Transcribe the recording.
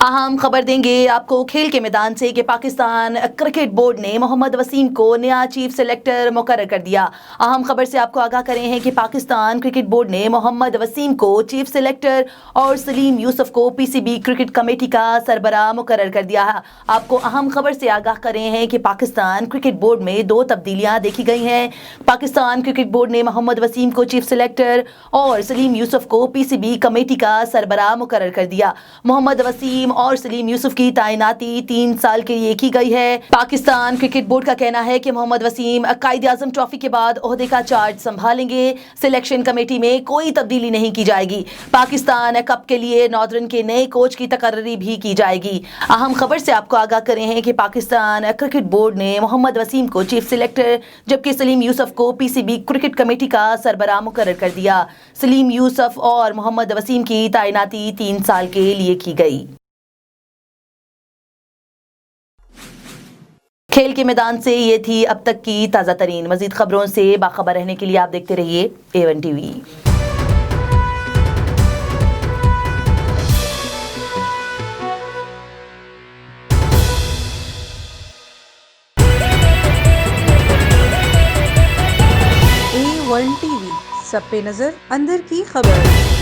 अहम खबर देंगे आपको खेल के मैदान से कि पाकिस्तान क्रिकेट बोर्ड ने मोहम्मद वसीम को नया चीफ सेलेक्टर मुकर्रर कर दिया। अहम खबर से आपको आगाह करें हैं कि पाकिस्तान क्रिकेट बोर्ड ने मोहम्मद वसीम को चीफ सेलेक्टर और सलीम यूसुफ को पीसीबी क्रिकेट कमेटी का सरबराह मुकर्रर कर दिया है। आपको अहम खबर से आगाह करें हैं कि पाकिस्तान क्रिकेट बोर्ड में 2 तब्दीलियां देखी गई हैं। पाकिस्तान क्रिकेट बोर्ड ने मोहम्मद वसीम को चीफ सेलेक्टर और सलीम यूसुफ को पीसीबी कमेटी का सरबराह मुकर्रर कर दिया। मोहम्मद वसीम और सलीम यूसुफ की तैनाती 3 साल के लिए की गई है। पाकिस्तान क्रिकेट बोर्ड का कहना है कि मोहम्मद वसीम कायद-ए-आज़म ट्रॉफी के बाद ओहदे का चार्ज संभालेंगे। सिलेक्शन कमेटी में कोई तब्दीली नहीं की जाएगी। पाकिस्तान कप के लिए नॉर्दर्न के नए कोच की तकर्री भी की जाएगी। अहम खबर से आपको आगाह करें हैं कि पाकिस्तान क्रिकेट बोर्ड ने मोहम्मद वसीम को चीफ सिलेक्टर जबकि सलीम यूसुफ को पीसीबी क्रिकेट कमेटी का सरबराह मुकर्रर कर दिया। सलीम यूसुफ और मोहम्मद वसीम की तैनाती 3 साल के लिए की गई। खेल के मैदान से ये थी अब तक की ताज़ा तरीन। मज़ीद खबरों से बाखबर रहने के लिए आप देखते रहिए A1 TV। A1 TV, सब पे नजर, अंदर की खबर।